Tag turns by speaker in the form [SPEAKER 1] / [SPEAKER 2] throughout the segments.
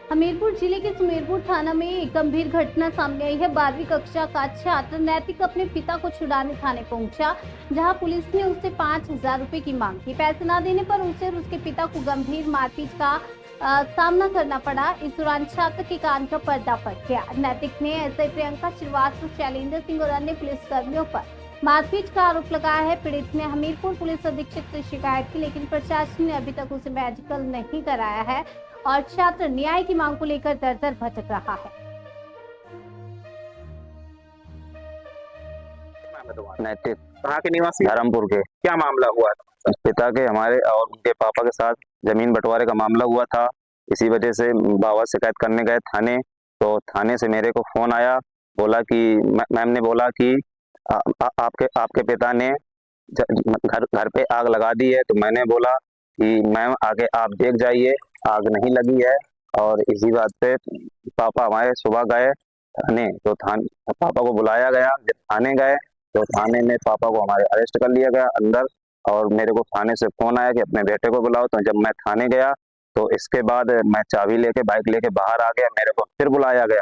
[SPEAKER 1] हमीरपुर जिले के सुमेरपुर थाना में एक गंभीर घटना सामने आई है। 12वीं कक्षा का छात्र नैतिक अपने पिता को छुड़ाने थाने पहुंचा, जहां पुलिस ने उससे 5,000 रुपए की मांग की। पैसे न देने पर उसे और उसके पिता को गंभीर मारपीट का सामना करना पड़ा। इस दौरान छात्र के कान का पर्दा फट गया। नैतिक ने एसआई प्रियंका श्रीवास्तव, शैलेंद्र सिंह और अन्य पुलिसकर्मियों पर मारपीट का आरोप लगाया है। पीड़ित ने हमीरपुर पुलिस अधीक्षक से शिकायत की, लेकिन प्रशासन ने अभी तक उसे मेडिकल नहीं कराया है और छात्र न्याय की मांग को लेकर दर दर भटक रहा है।
[SPEAKER 2] नैतिक
[SPEAKER 3] कहाँ के निवासी?
[SPEAKER 2] धर्मपुर के।
[SPEAKER 3] क्या मामला हुआ था?
[SPEAKER 2] पिता के हमारे और उनके पापा के साथ जमीन बंटवारे का मामला हुआ था। इसी वजह से बाबा शिकायत करने गए थाने, तो थाने से मेरे को फोन आया, बोला कि मैम ने बोला कि आपके पिता ने घर पे आग लगा दी है। तो मैंने बोला कि मैम आगे आप देख जाइए, आग नहीं लगी है। और इसी बात पे पापा हमारे सुबह गए थाने, तो पापा को बुलाया गया। जब थाने गए तो थाने में पापा को हमारे अरेस्ट कर लिया गया अंदर, और मेरे को थाने से फोन आया कि अपने बेटे को बुलाओ। तो जब मैं थाने गया तो इसके बाद मैं चाबी लेके बाइक लेके बाहर आ गया। मेरे को फिर बुलाया गया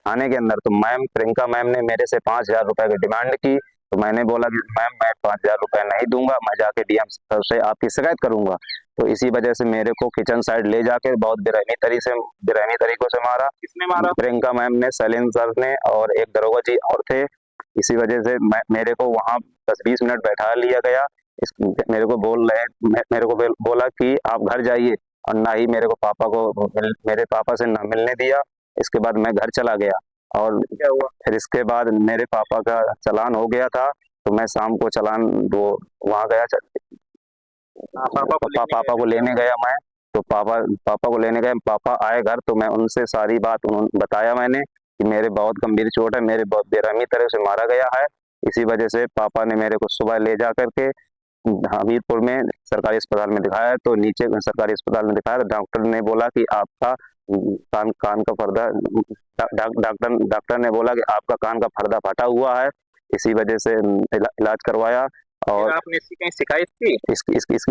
[SPEAKER 2] थाने के अंदर, तो मैम प्रियंका मैम ने मेरे से 5,000 रुपए की डिमांड की। तो मैंने बोला कि मैम मैं 5,000 रुपए नहीं दूंगा, मैं जाके डीएम सर से आपकी शिकायत करूंगा। तो इसी वजह से मेरे को किचन साइड ले जाके बहुत बेरहमी तरीकों से मारा।
[SPEAKER 3] किसने मारा?
[SPEAKER 2] प्रियंका मैम ने, शैलेंद्र सर ने और एक दरोगा जी और थे। इसी वजह से मेरे को वहां 10-20 मिनट बैठा लिया गया। मेरे को बोला कि आप घर जाइए, और ना ही मेरे पापा से ना मिलने दिया। इसके बाद मैं घर चला गया, और
[SPEAKER 3] क्या हुआ?
[SPEAKER 2] फिर इसके बाद मेरे पापा का चालान हो गया था। तो मैं शाम को चालान वो वहां गया, पापा को लेने गया मैं। तो पापा को लेने गए, पापा आए घर, तो मैं उनसे सारी बात बताया मैंने कि मेरे बहुत गंभीर चोट है, मेरे बहुत बेरहमी तरह से मारा गया है। इसी वजह से पापा ने मेरे को सुबह ले जा करके हमीरपुर में सरकारी अस्पताल में दिखाया। तो नीचे सरकारी अस्पताल में दिखाया तो डॉक्टर ने बोला कि आपका कान का पर्दा, डॉक्टर ने बोला कि आपका कान का पर्दा फटा हुआ है। इसी वजह से इलाज करवाया। और
[SPEAKER 3] आपने इसकी कहीं शिकायत की?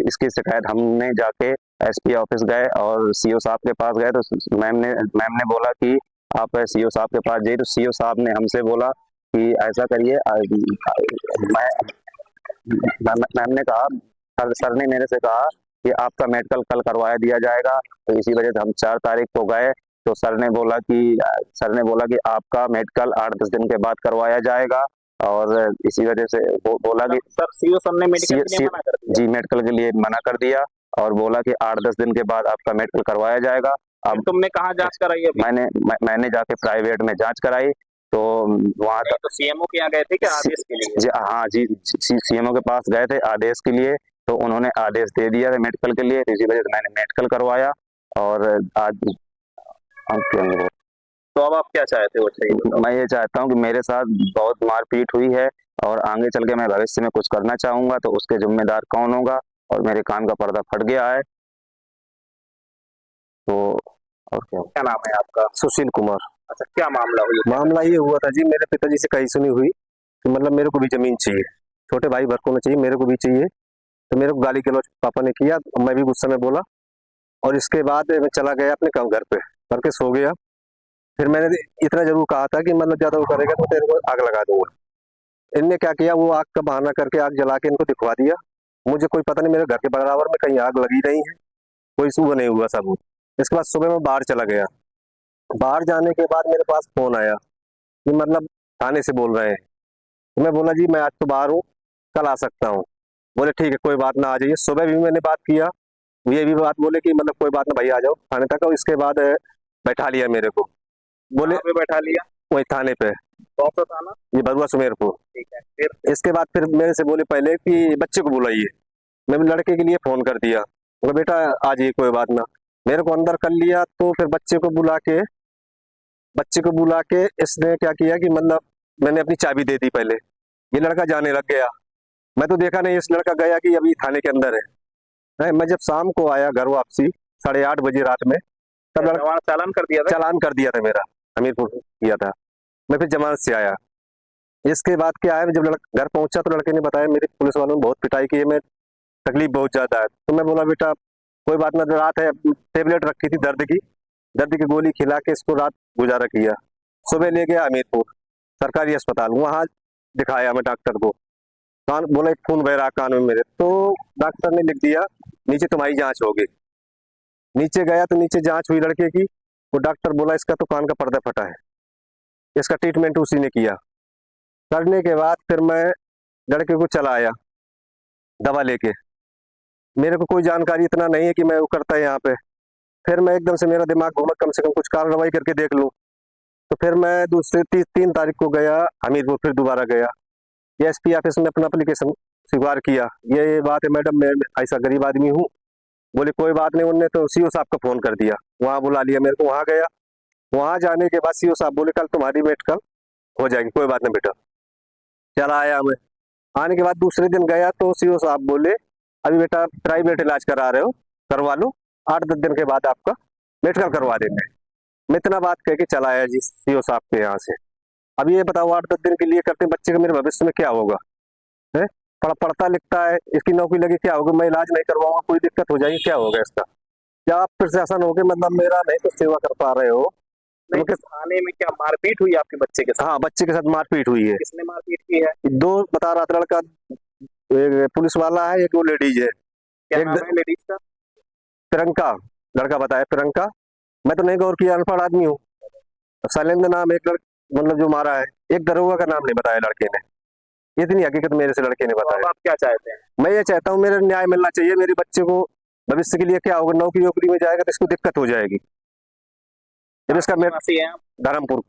[SPEAKER 2] इसकी शिकायत हमने जाके एसपी ऑफिस गए और सीओ साहब के पास गए। तो मैम ने बोला कि आप सीओ साहब के पास जाइए। तो सीओ साहब ने हमसे बोला कि ऐसा करिए, मैम ने कहा, सर ने मेरे से कहा कि आपका मेडिकल कल करवाया दिया जाएगा। तो इसी वजह से हम 4 तारीख को गए। तो सर ने बोला कि आपका मेडिकल 8-10 दिन के बाद करवाया जाएगा। और इसी वजह से बोला कि
[SPEAKER 3] सर सीओ सर ने मेडिकल के लिए मना कर दिया?
[SPEAKER 2] जी, मेडिकल के लिए मना कर दिया, और बोला कि 8-10 दिन के बाद आपका मेडिकल करवाया जाएगा।
[SPEAKER 3] अब तुमने कहाँ जांच कराई अभी?
[SPEAKER 2] मैंने जाके प्राइवेट में जांच कराई। तो वहाँ
[SPEAKER 3] तो सीएमओ के यहाँ गए थे क्या आदेश के लिए?
[SPEAKER 2] जी हाँ जी, सीएमओ के पास गए थे आदेश के लिए। तो उन्होंने आदेश दे दिया था मेडिकल के लिए। इसी वजह से मैंने मेडिकल करवाया। और आज
[SPEAKER 3] तो अब आप क्या चाहते हो?
[SPEAKER 2] मैं ये चाहता हूँ कि मेरे साथ बहुत मारपीट हुई है, और आगे चल के मैं भविष्य में कुछ करना चाहूंगा, तो उसके जिम्मेदार कौन होगा। और मेरे कान का पर्दा फट गया है। तो और
[SPEAKER 3] क्या नाम है आपका?
[SPEAKER 4] सुशील कुमार।
[SPEAKER 3] अच्छा, क्या मामला हुआ?
[SPEAKER 4] मामला ये हुआ था जी, मेरे पिताजी से कही सुनी हुई कि मतलब मेरे को भी जमीन चाहिए, छोटे भाई भर को चाहिए, मेरे को भी चाहिए। तो मेरे को गाली गलौज पापा ने किया, मैं भी गुस्से में बोला, और इसके बाद मैं चला गया अपने काम घर पे करके सो गया। फिर मैंने इतना जरूर कहा था कि मतलब ज्यादा वो करेगा तो तेरे को आग लगा दूंगा। इनने क्या किया, वो आग का बहाना करके आग जला के इनको दिखवा दिया। मुझे कोई पता नहीं, मेरे घर के बराबर में कहीं आग लगी नहीं है, कोई सुबह नहीं हुआ सबूत। इसके बाद सुबह मैं बाहर चला गया। बाहर जाने के बाद मेरे पास फोन आया कि मतलब थाने से बोल रहे हैं। तो मैं बोला जी मैं आज तो बाहर हूँ, कल आ सकता हूँ। बोले ठीक है कोई बात ना, आ जाइए। सुबह भी मैंने बात किया, ये भी बात बोले कि मतलब कोई बात ना भाई आ जाओ थाने तक। और इसके बाद बैठा लिया मेरे को, बोले
[SPEAKER 3] बैठा लिया
[SPEAKER 4] वही थाने पे।
[SPEAKER 3] कौन सा थाना?
[SPEAKER 4] ये बरुआ सुमेरपुर।
[SPEAKER 3] ठीक है, फिर
[SPEAKER 4] इसके बाद फिर मेरे से बोले पहले कि बच्चे को बुलाइए। मैं लड़के के लिए फोन कर दिया, बोला बेटा आ जाइए कोई बात ना। मेरे को अंदर कर लिया। तो फिर बच्चे को बुला के इसने क्या किया कि मतलब मैंने अपनी चाबी दे दी पहले। ये लड़का जाने लग गया। मैं तो देखा नहीं, इस लड़का गया कि अभी थाने के अंदर है। मैं जब शाम को आया घर वापसी 8:30 बजे रात में, तब लड़का
[SPEAKER 3] चालान कर दिया था
[SPEAKER 4] मेरा, हमीरपुर किया था। मैं फिर जमानत से आया। इसके बाद क्या है, जब घर पहुंचा तो लड़के ने बताया मेरे पुलिस वालों ने बहुत पिटाई की है, मैं तकलीफ बहुत ज्यादा है। तो मैं बोला बेटा कोई बात ना, रात है, टेबलेट रखी थी दर्द की, दर्द की गोली खिला के इसको रात गुजारा किया। सुबह ले गया हमीरपुर सरकारी अस्पताल, वहां दिखाया मैं डॉक्टर को, कान बोला खून बह रहा कान में मेरे, तो डॉक्टर ने लिख दिया नीचे तुम्हारी जांच होगी। नीचे गया तो नीचे जांच हुई लड़के की, वो डॉक्टर बोला इसका तो कान का पर्दा फटा है, इसका ट्रीटमेंट उसी ने किया। करने के बाद फिर मैं लड़के को चला आया दवा लेके, मेरे को कोई जानकारी इतना नहीं है कि मैं वो करता है यहाँ पे। फिर मैं एकदम से मेरा दिमाग घूमा, कम से कम कुछ कार्रवाई करके देख लूँ। तो फिर मैं दूसरे 3 तारीख को गया हमीरपुर, फिर दोबारा गया एसपी ऑफिस में अपना एप्लीकेशन स्वीकार किया। ये बात है मैडम, मैं ऐसा गरीब आदमी हूँ। बोले कोई बात नहीं। उनने तो सीओ साहब का फोन कर दिया, वहाँ बुला लिया मेरे को, वहाँ गया। वहाँ जाने के बाद सीओ साहब बोले कल तुम्हारी मेडिकल हो जाएगी, कोई बात नहीं बेटा। चला आया मैं। आने के बाद दूसरे दिन गया तो सीओ साहब बोले अभी बेटा प्राइवेट इलाज करा रहे हो, करवा लो, 8-10 दिन के बाद आपका मेडिकल करवा देंगे। मैं इतना बात कह के चला आया जी सीओ साहब के यहाँ से। अब ये बताओ 8-10 दिन के लिए करते बच्चे का मेरे भविष्य में क्या होगा? है पढ़ता लिखता है, इसकी नौकरी लगी, क्या होगा? मैं इलाज नहीं करवाऊंगा, कोई दिक्कत हो जाएगी, क्या होगा इसका? क्या आप प्रशासन हो के मतलब मेरा नहीं तो सेवा कर पा रहे हो?
[SPEAKER 3] नहीं, थाने में क्या मारपीट हुई आपके बच्चे के साथ?
[SPEAKER 4] हाँ, बच्चे के साथ मारपीट हुई है।
[SPEAKER 3] किसने मारपीट की है?
[SPEAKER 4] 2 बता रहा था लड़का, एक पुलिस वाला है, एक वो लेडीज है।
[SPEAKER 3] क्या नाम है लेडीज का?
[SPEAKER 4] प्रियंका, लड़का बताया प्रियंका। मैं तो नहीं गौर किया, अनपढ़ आदमी हूँ। शैलेंद्र नाम एक मतलब जो मारा है, एक दरोगा का नाम नहीं बताया लड़के ने। इतनी हकीकत मेरे से लड़के ने
[SPEAKER 3] तो अब
[SPEAKER 4] बताया।
[SPEAKER 3] आप क्या चाहते हैं?
[SPEAKER 4] मैं ये चाहता हूँ मेरा न्याय मिलना चाहिए। मेरे बच्चे को भविष्य के लिए क्या होगा, नौकरी वोकरी में जाएगा तो इसको दिक्कत हो जाएगी। जब इसका
[SPEAKER 3] निवासी हैं आप?
[SPEAKER 4] धर्मपुर के